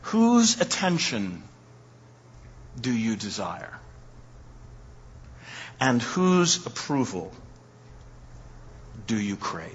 Whose attention do you desire? And whose approval do you crave?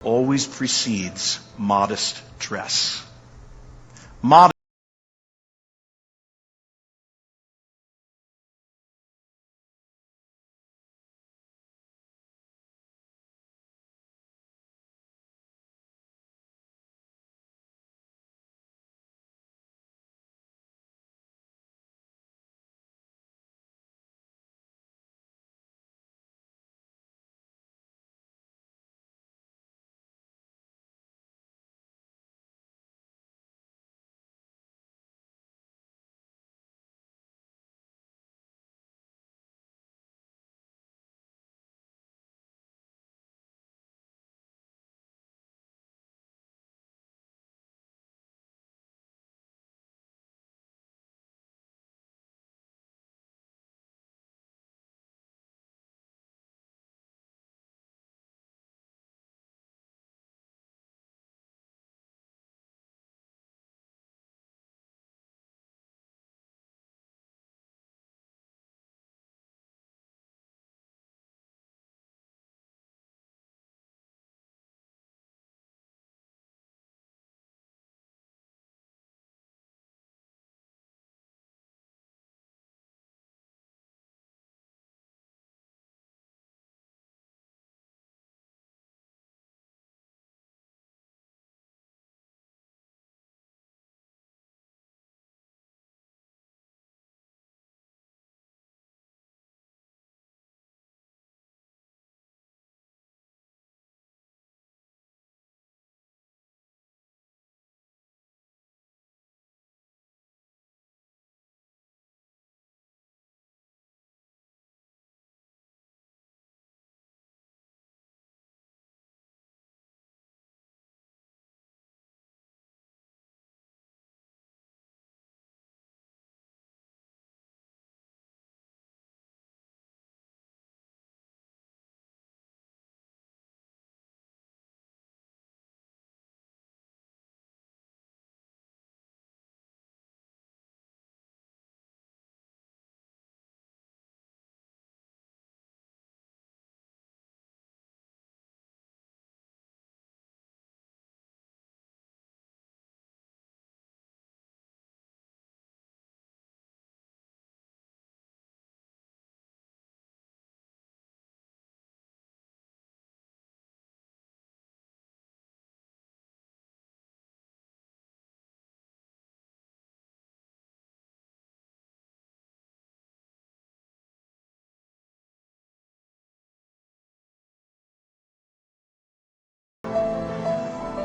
Always precedes modest dress. Modest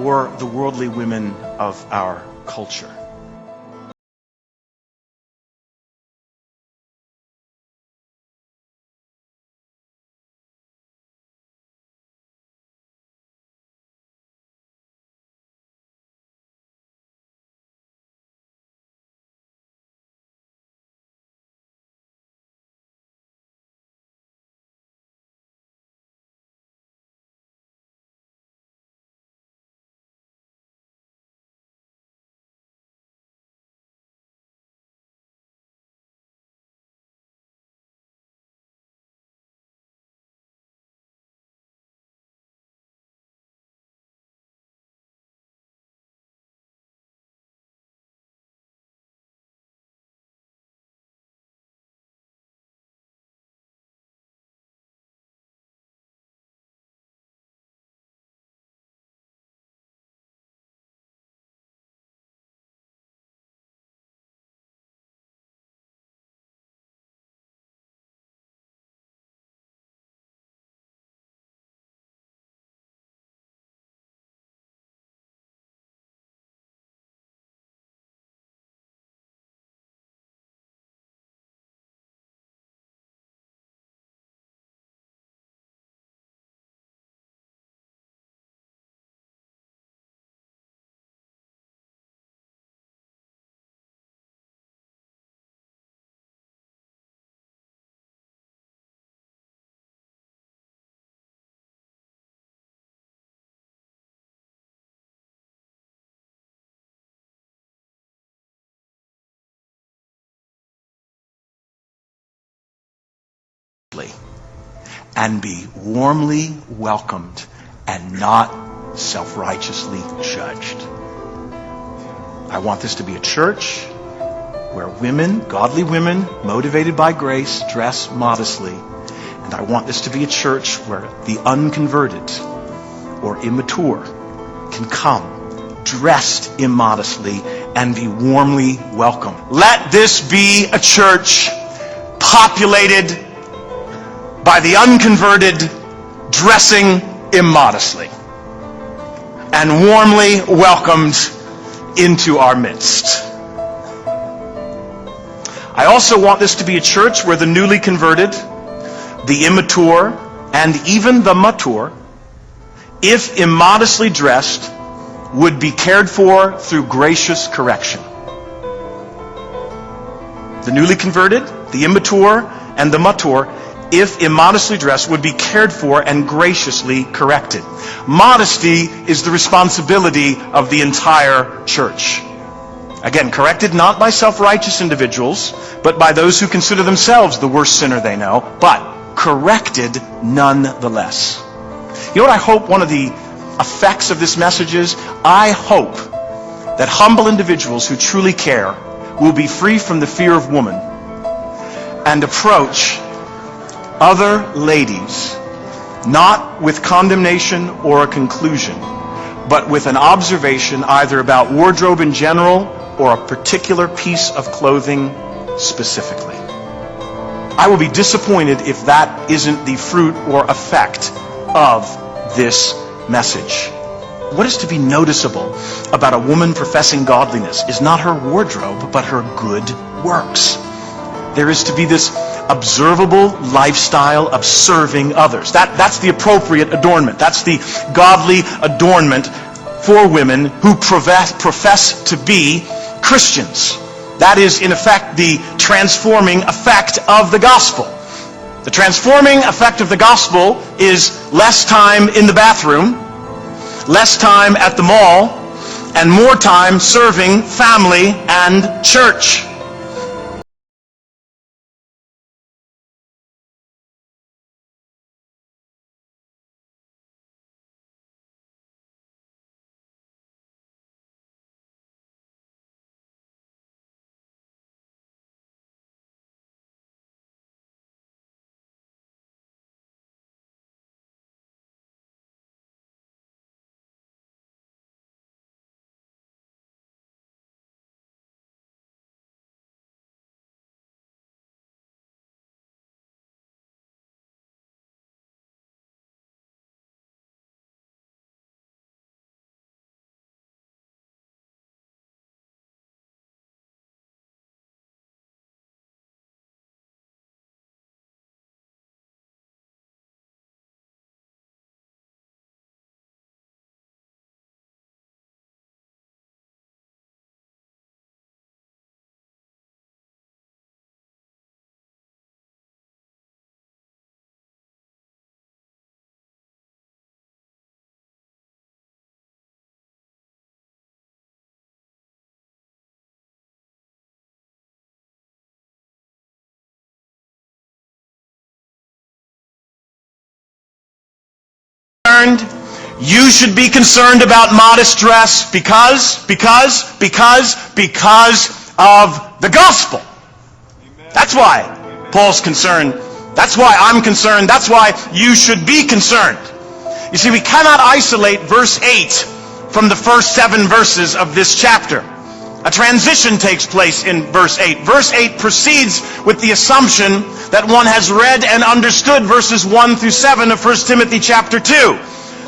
or the worldly women of our culture. And be warmly welcomed and not self-righteously judged. I want this to be a church where women, godly women, motivated by grace, dress modestly. And I want this to be a church where the unconverted or immature can come dressed immodestly and be warmly welcomed. Let this be a church populated by the unconverted dressing immodestly and warmly welcomed into our midst. I also want this to be a church where the newly converted, the immature, and even the mature, if immodestly dressed, would be cared for through gracious correction. The newly converted, the immature, and the mature, if immodestly dressed, would be cared for and graciously corrected. Modesty is the responsibility of the entire church. Again, corrected not by self-righteous individuals, but by those who consider themselves the worst sinner they know, but corrected nonetheless. You know what I hope one of the effects of this message is? I hope that humble individuals who truly care will be free from the fear of woman and approach other ladies not with condemnation or a conclusion, but with an observation either about wardrobe in general or a particular piece of clothing specifically. I will be disappointed if that isn't the fruit or effect of this message. What is to be noticeable about a woman professing godliness is not her wardrobe, but her good works. There is to be this observable lifestyle of serving others. That's the appropriate adornment. That's the godly adornment for women who profess to be Christians. That is, in effect, the transforming effect of the gospel. The transforming effect of the gospel is less time in the bathroom, less time at the mall, and more time serving family and church. concerned, you should be concerned about modest dress because of the gospel. That's why Paul's concerned. That's why I'm concerned. That's why you should be concerned. You see, we cannot isolate verse 8 from the first 7 verses of this chapter. A transition takes place in verse 8. Verse 8 proceeds with the assumption that one has read and understood verses 1 through 7 of 1 Timothy chapter 2.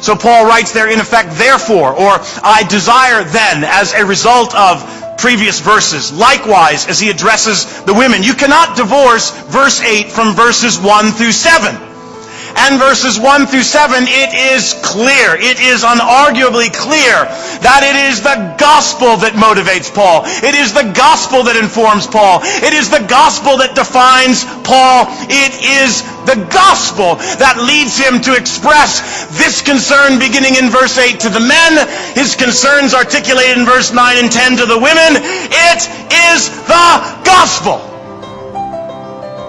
So Paul writes there, in effect, therefore, or I desire then, as a result of previous verses. Likewise, as he addresses the women. You cannot divorce verse 8 from verses 1 through 7. And verses 1 through 7, it is clear, it is unarguably clear that it is the gospel that motivates Paul. It is the gospel that informs Paul. It is the gospel that defines Paul. It is the gospel that leads him to express this concern beginning in verse 8 to the men, his concerns articulated in verse 9 and 10 to the women. It is the gospel.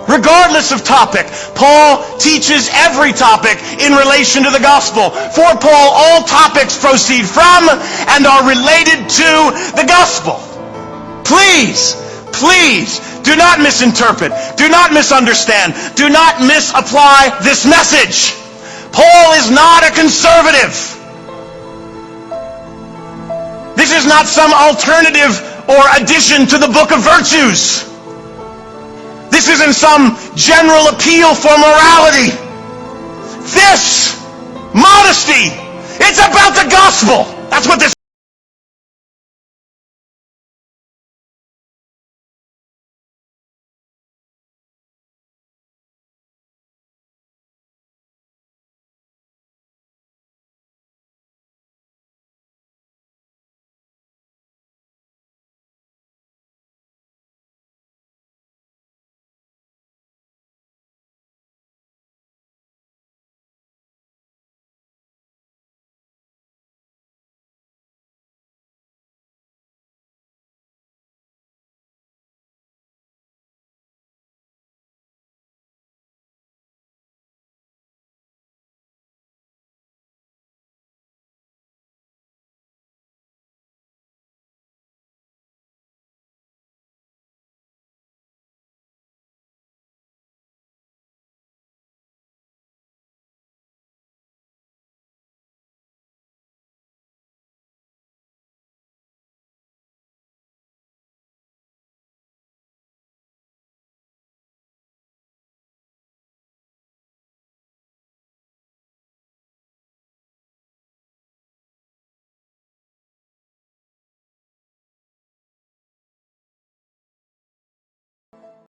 Regardless of topic, Paul teaches every topic in relation to the gospel. For Paul, all topics proceed from and are related to the gospel. Please, do not misinterpret. Do not misunderstand. Do not misapply this message. Paul is not a conservative. This is not some alternative or addition to the book of virtues. This isn't some general appeal for morality. This, modesty, it's about the gospel. That's what this